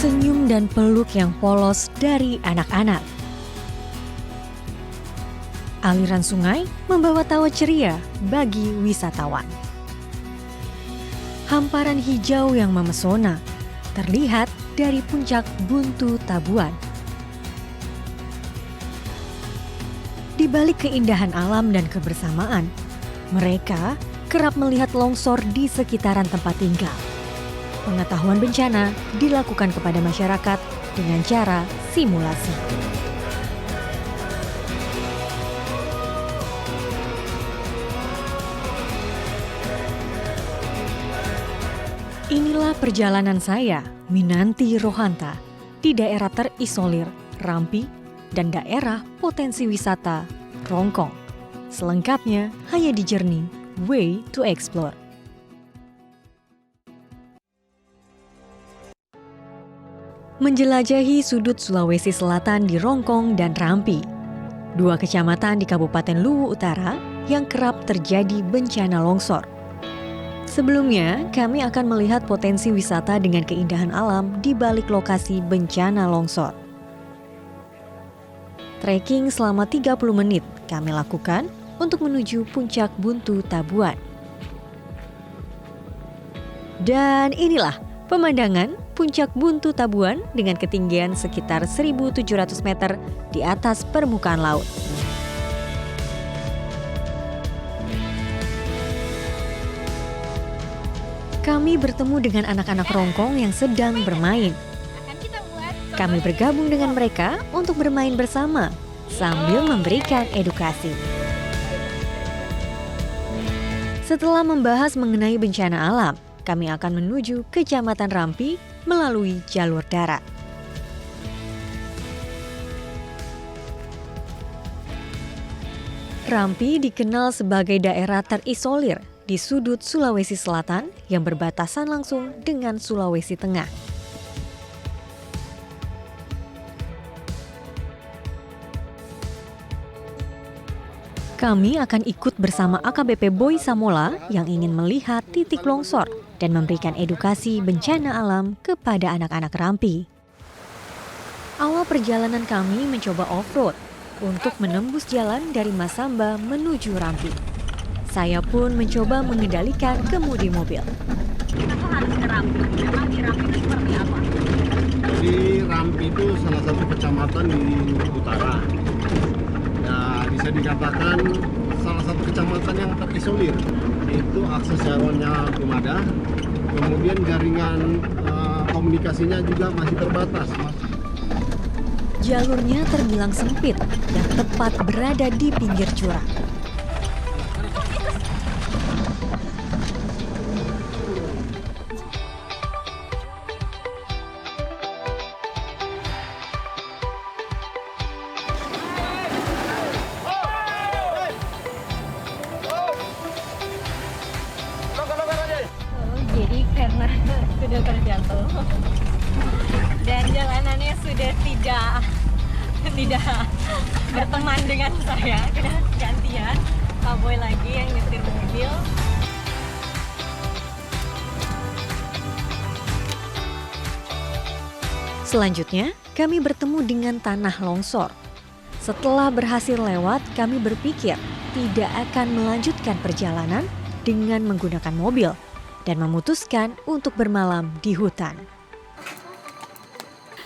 senyum dan peluk yang polos dari anak-anak. Aliran sungai membawa tawa ceria bagi wisatawan. Hamparan hijau yang memesona terlihat dari puncak Buntu Tabuan. Di balik keindahan alam dan kebersamaan, mereka kerap melihat longsor di sekitaran tempat tinggal. Pengetahuan bencana dilakukan kepada masyarakat dengan cara simulasi. Inilah perjalanan saya, Minanti Rohanta, di daerah terisolir Rampi dan daerah potensi wisata Rongkong. Selengkapnya hanya di Journey Way to Explore. Menjelajahi sudut Sulawesi Selatan di Rongkong dan Rampi, dua kecamatan di Kabupaten Luwu Utara yang kerap terjadi bencana longsor. Sebelumnya, kami akan melihat potensi wisata dengan keindahan alam di balik lokasi bencana longsor. Trekking selama 30 menit kami lakukan untuk menuju puncak Buntu Tabuan. Dan inilah pemandangan puncak Buntu Tabuan dengan ketinggian sekitar 1.700 meter di atas permukaan laut. Kami bertemu dengan anak-anak Rongkong yang sedang bermain. Kami bergabung dengan mereka untuk bermain bersama sambil memberikan edukasi. Setelah membahas mengenai bencana alam, kami akan menuju Kecamatan Rampi melalui jalur darat. Rampi dikenal sebagai daerah terisolir di sudut Sulawesi Selatan yang berbatasan langsung dengan Sulawesi Tengah. Kami akan ikut bersama AKBP Boy Samola yang ingin melihat titik longsor dan memberikan edukasi bencana alam kepada anak-anak Rampi. Awal perjalanan kami mencoba off-road untuk menembus jalan dari Masamba menuju Rampi. Saya pun mencoba mengendalikan kemudi mobil. Kenapa harus ke Rampi? Memang di Rampi itu seperti apa? Di Rampi itu salah satu kecamatan di utara. Ya, bisa dikatakan salah satu kecamatan yang terisolir. Itu akses jalannya belum ada. Kemudian jaringan komunikasinya juga masih terbatas. Jalurnya terbilang sempit dan tepat berada di pinggir jurang. Jadi karena sudah terjatuh dan jalanannya sudah tidak berteman dengan saya, kena gantian Pak Boy lagi yang nyetir mobil. Selanjutnya, kami bertemu dengan tanah longsor. Setelah berhasil lewat, kami berpikir tidak akan melanjutkan perjalanan dengan menggunakan mobil dan memutuskan untuk bermalam di hutan.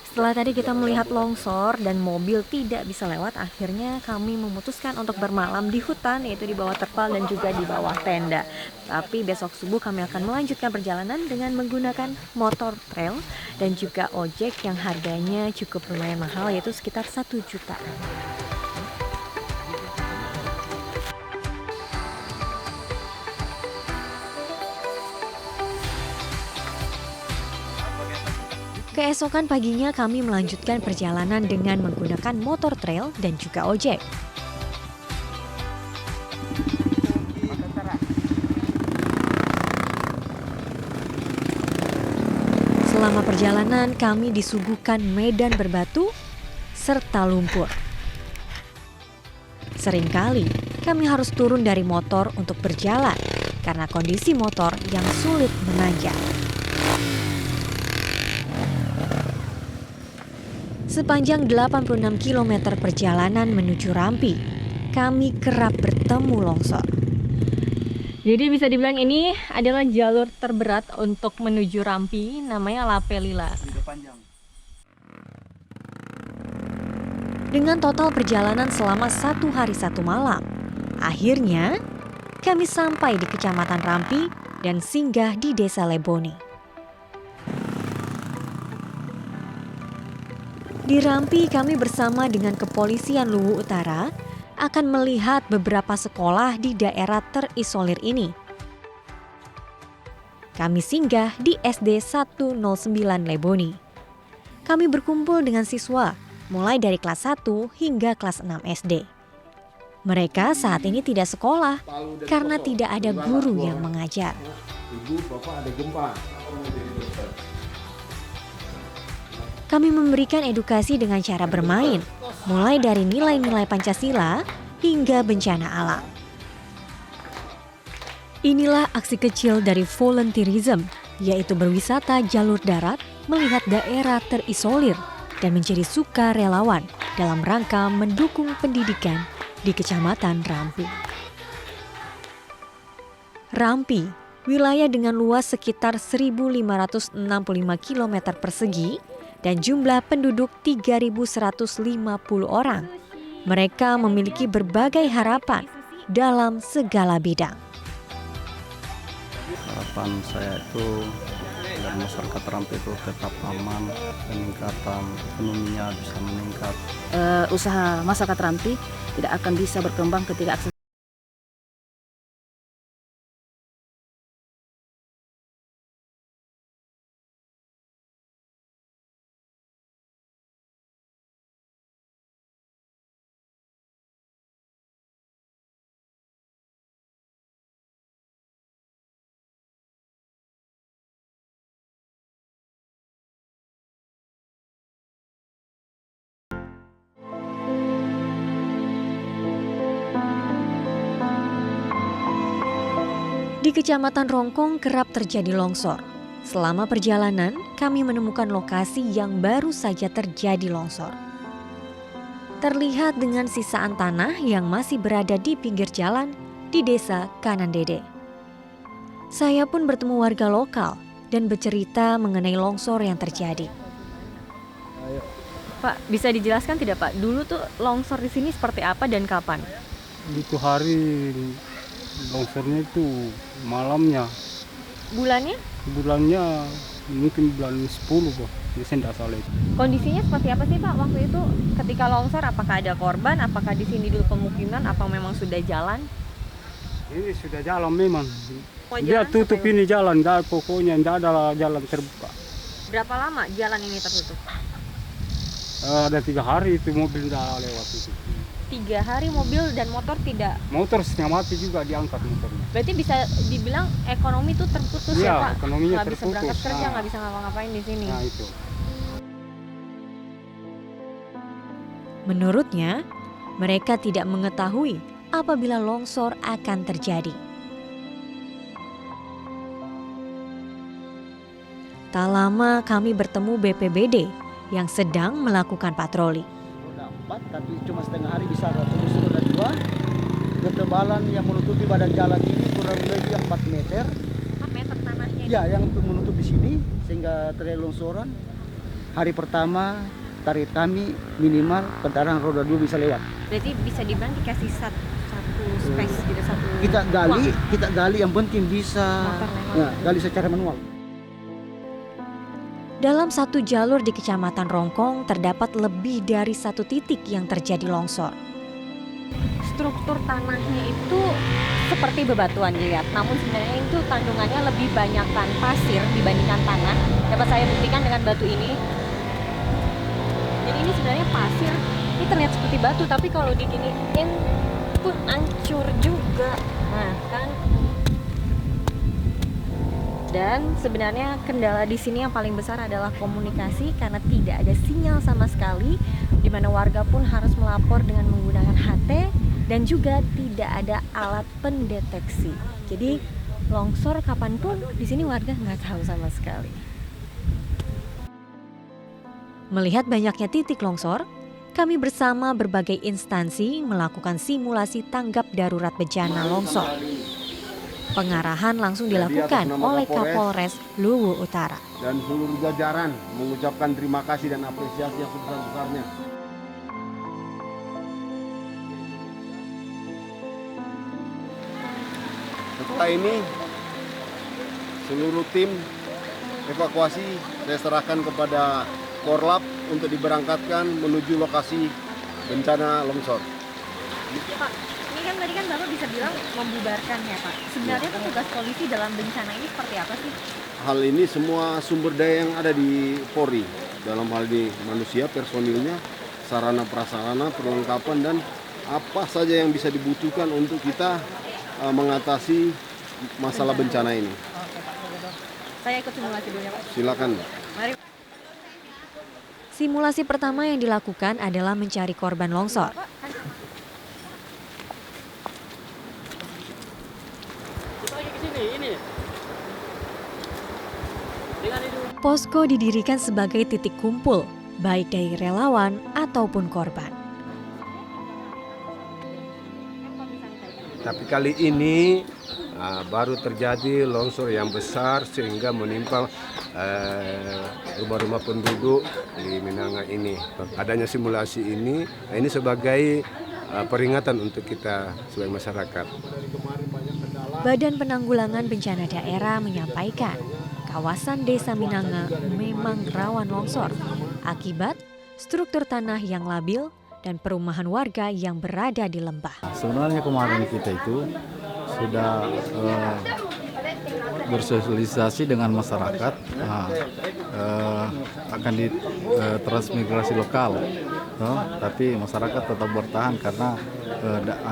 Setelah tadi kita melihat longsor dan mobil tidak bisa lewat, akhirnya kami memutuskan untuk bermalam di hutan, yaitu di bawah terpal dan juga di bawah tenda. Tapi besok subuh kami akan melanjutkan perjalanan dengan menggunakan motor trail dan juga ojek yang harganya cukup lumayan mahal, yaitu sekitar 1 juta. Keesokan paginya kami melanjutkan perjalanan dengan menggunakan motor trail dan juga ojek. Selama perjalanan kami disuguhkan medan berbatu serta lumpur. Seringkali kami harus turun dari motor untuk berjalan karena kondisi motor yang sulit menanjak. Sepanjang 86 km perjalanan menuju Rampi, kami kerap bertemu longsor. Jadi bisa dibilang ini adalah jalur terberat untuk menuju Rampi, namanya Lapelila. Dengan total perjalanan selama 1 hari 1 malam, akhirnya kami sampai di Kecamatan Rampi dan singgah di Desa Leboni. Di Rampi, kami bersama dengan Kepolisian Luwu Utara akan melihat beberapa sekolah di daerah terisolir ini. Kami singgah di SD 109 Leboni. Kami berkumpul dengan siswa, mulai dari kelas 1 hingga kelas 6 SD. Mereka saat ini tidak sekolah karena tidak ada guru yang mengajar. Ibu, bapak ada gempa. Kami memberikan edukasi dengan cara bermain, mulai dari nilai-nilai Pancasila hingga bencana alam. Inilah aksi kecil dari volunteerism, yaitu berwisata jalur darat, melihat daerah terisolir, dan menjadi sukarelawan dalam rangka mendukung pendidikan di Kecamatan Rampi. Rampi, wilayah dengan luas sekitar 1.565 km persegi, dan jumlah penduduk 3.150 orang. Mereka memiliki berbagai harapan dalam segala bidang. Harapan saya itu agar masyarakat Rampi itu tetap aman, peningkatan ekonominya bisa meningkat. Usaha masyarakat Rampi tidak akan bisa berkembang ketika akses Di Kecamatan Rongkong kerap terjadi longsor. Selama perjalanan, kami menemukan lokasi yang baru saja terjadi longsor. Terlihat dengan sisaan tanah yang masih berada di pinggir jalan di Desa Kanandede. Saya pun bertemu warga lokal dan bercerita mengenai longsor yang terjadi. Pak, bisa dijelaskan tidak Pak, dulu tuh longsor di sini seperti apa dan kapan? Itu hari longsornya itu malamnya, Bulannya? bulannya mungkin bulan 10 Pak, saya tidak salah itu. Kondisinya seperti apa sih Pak waktu itu ketika longsor? Apakah ada korban? Apakah di sini dulu pemukiman? Apa memang sudah jalan? Ini sudah jalan memang. Oh, Dia jalan tutup sampai- ini jalan, pokoknya tidak ada jalan terbuka. Berapa lama jalan ini tertutup? Ada 3 hari itu mobil tidak lewat itu. 3 hari mobil dan motor tidak. Motor setengah mati juga diangkat motornya. Berarti bisa dibilang ekonomi itu terputus Iya, ya Pak? ekonominya Nggak bisa berangkat terputus. kerja, Nah. nggak bisa ngapa-ngapain di sini. Nah itu. Menurutnya, mereka tidak mengetahui apabila longsor akan terjadi. Tak lama kami bertemu BPBD yang sedang melakukan patroli. Roda 4 tapi cuma setengah hari bisa terus roda 2. Ketebalan yang menutupi badan jalan ini kurang lebih 4 meter. 4 meter tanahnya. Ya, yang menutup di sini sehingga terjadi longsoran. Hari pertama target kami minimal kendaraan roda 2 bisa lewat. Berarti bisa dibilang dikasih satu space gitu, satu Kita gali yang penting bisa Motor lewat. ya, gali secara manual. Dalam satu jalur di Kecamatan Rongkong terdapat lebih dari 1 titik yang terjadi longsor. struktur tanahnya itu seperti bebatuan dilihat, namun sebenarnya itu kandungannya lebih banyakkan pasir dibandingkan tanah. Dapat saya buktikan dengan batu ini. Jadi ini sebenarnya pasir, ini terlihat seperti batu, tapi kalau diginiin pun hancur juga. Nah kan. Dan sebenarnya kendala di sini yang paling besar adalah komunikasi karena tidak ada sinyal sama sekali, di mana warga pun harus melapor dengan menggunakan HT dan juga tidak ada alat pendeteksi. Jadi longsor kapanpun di sini warga nggak tahu sama sekali. Melihat banyaknya titik longsor, kami bersama berbagai instansi melakukan simulasi tanggap darurat bencana longsor. Pengarahan langsung dilakukan oleh Kapolres Luwu Utara. Dan seluruh jajaran mengucapkan terima kasih dan apresiasi yang sebesar-besarnya. Setelah ini, seluruh tim evakuasi saya serahkan kepada Korlap untuk diberangkatkan menuju lokasi bencana longsor. Pak, ini kan tadi kan Bapak bisa bilang membubarkan ya Pak. Sebenarnya tugas polisi dalam bencana ini seperti apa sih? Hal ini semua sumber daya yang ada di Polri, dalam hal ini manusia, personilnya, sarana prasarana, perlengkapan, dan apa saja yang bisa dibutuhkan untuk kita mengatasi masalah bencana ini. Oke Pak, begitu. Saya ikut simulasi dulu ya Pak. Silakan. Mari. Simulasi pertama yang dilakukan adalah mencari korban longsor. Posko didirikan sebagai titik kumpul, baik dari relawan ataupun korban. Tapi kali ini baru terjadi longsor yang besar sehingga menimpa rumah-rumah penduduk di Minanga ini. Adanya simulasi ini sebagai peringatan untuk kita sebagai masyarakat. Badan Penanggulangan Bencana Daerah menyampaikan, kawasan Desa Minanga memang rawan longsor akibat struktur tanah yang labil dan perumahan warga yang berada di lembah. Sebenarnya kemarin kita itu sudah bersosialisasi dengan masyarakat akan ditransmigrasi lokal, tapi masyarakat tetap bertahan karena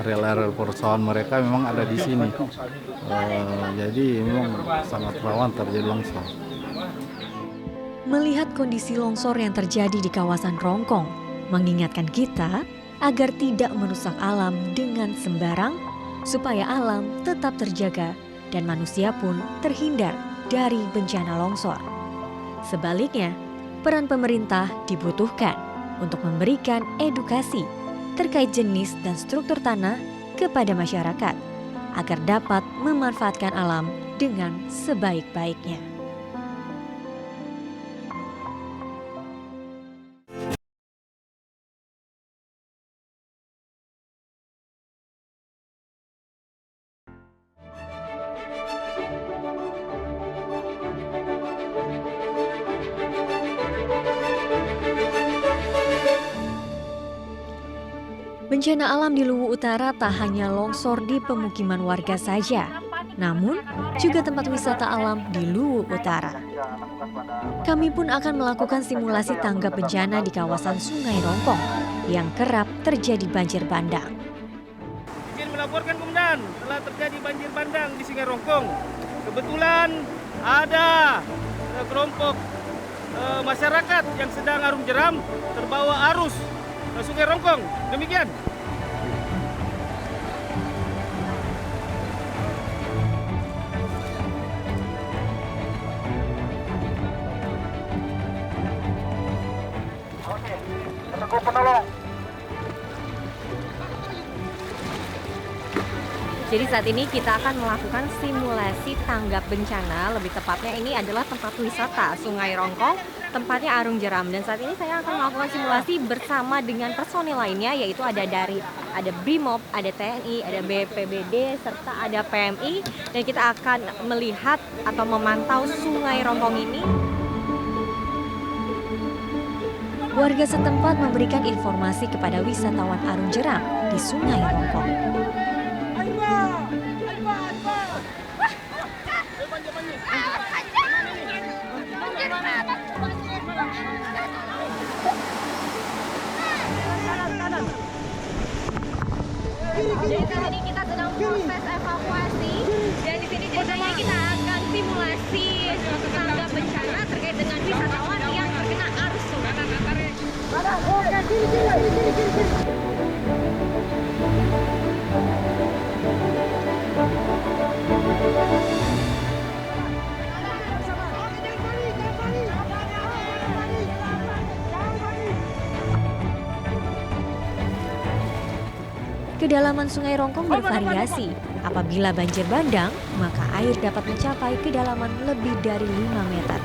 area-area persawahan mereka memang ada di sini, jadi memang sangat rawan terjadi longsor. Melihat kondisi longsor yang terjadi di kawasan Rongkong, mengingatkan kita agar tidak merusak alam dengan sembarang, supaya alam tetap terjaga dan manusia pun terhindar dari bencana longsor. Sebaliknya, peran pemerintah dibutuhkan untuk memberikan edukasi terkait jenis dan struktur tanah kepada masyarakat agar dapat memanfaatkan alam dengan sebaik-baiknya. Bencana alam di Luwu Utara tak hanya longsor di pemukiman warga saja, namun juga tempat wisata alam di Luwu Utara. Kami pun akan melakukan simulasi tanggap bencana di kawasan Sungai Rongkong yang kerap terjadi banjir bandang. Izin melaporkan Komandan, telah terjadi banjir bandang di Sungai Rongkong. Kebetulan ada kelompok masyarakat yang sedang arung jeram terbawa arus Sungai Rongkong. Demikian. Oke, menunggu penolong. Jadi saat ini kita akan melakukan simulasi tanggap bencana, lebih tepatnya ini adalah tempat wisata Sungai Rongkong, tempatnya Arung Jeram. Dan saat ini saya akan melakukan simulasi bersama dengan personil lainnya, yaitu ada BRIMOB, ada TNI, ada BPBD, serta ada PMI. Dan kita akan melihat atau memantau Sungai Rongkong ini. Warga setempat memberikan informasi kepada wisatawan Arung Jeram di Sungai Rongkong. Jadi saat ini kita sedang proses evakuasi dan di sini ceritanya kita akan simulasi tanggap bencana terkait dengan wisatawan yang terkena arus sungai. Kedalaman Sungai Rongkong bervariasi. Apabila banjir bandang, maka air dapat mencapai kedalaman lebih dari 5 meter.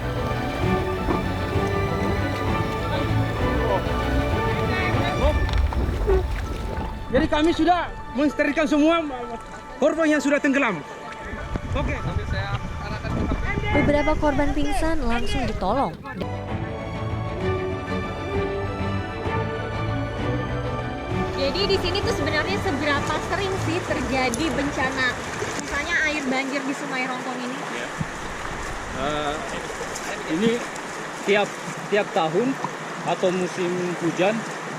Jadi kami sudah mensterilkan semua korban yang sudah tenggelam. Oke. Beberapa korban pingsan langsung ditolong. Jadi di sini tuh sebenarnya seberapa sering sih terjadi bencana, misalnya air banjir di Sungai Rongkong ini? Ini tiap tahun atau musim hujan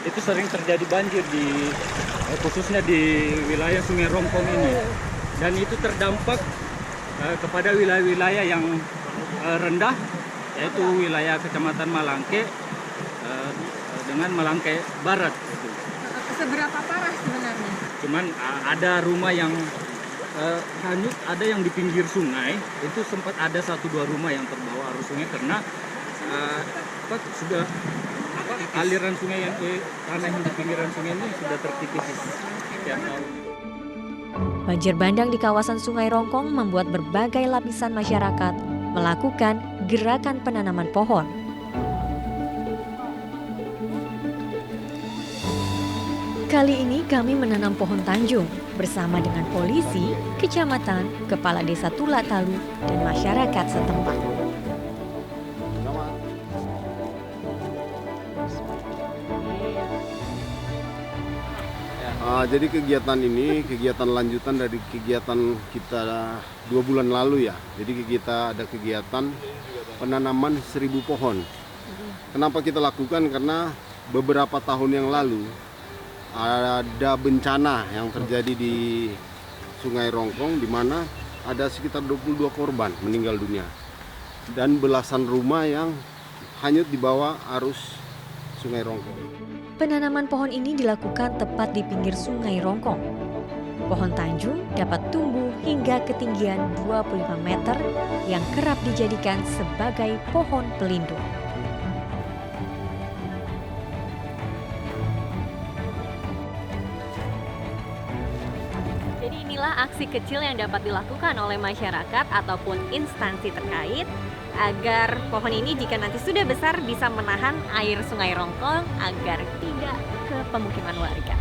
itu sering terjadi banjir khususnya di wilayah Sungai Rongkong ini, dan itu terdampak kepada wilayah-wilayah yang rendah, yaitu wilayah Kecamatan Malangke dengan Malangke Barat. Seberapa parah sebenarnya? Cuman ada rumah yang hanyut, ada yang di pinggir sungai, itu sempat ada 1-2 rumah yang terbawa arus sungai karena aliran sungai yang tanah yang di pinggiran sungai ini sudah terkikis setiap tahun. Banjir bandang di kawasan Sungai Rongkong membuat berbagai lapisan masyarakat melakukan gerakan penanaman pohon. Kali ini kami menanam pohon tanjung bersama dengan polisi, kecamatan, kepala desa Tulatalu, dan masyarakat setempat. Jadi kegiatan ini kegiatan lanjutan dari kegiatan kita 2 bulan lalu ya. Jadi kita ada kegiatan penanaman 1000 pohon. Kenapa kita lakukan? Karena beberapa tahun yang lalu ada bencana yang terjadi di Sungai Rongkong di mana ada sekitar 22 korban meninggal dunia dan belasan rumah yang hanyut di bawah arus Sungai Rongkong. Penanaman pohon ini dilakukan tepat di pinggir Sungai Rongkong. Pohon tanjung dapat tumbuh hingga ketinggian 25 meter yang kerap dijadikan sebagai pohon pelindung. Jadi inilah aksi kecil yang dapat dilakukan oleh masyarakat ataupun instansi terkait agar pohon ini jika nanti sudah besar bisa menahan air Sungai Rongkong agar tidak ke pemukiman warga.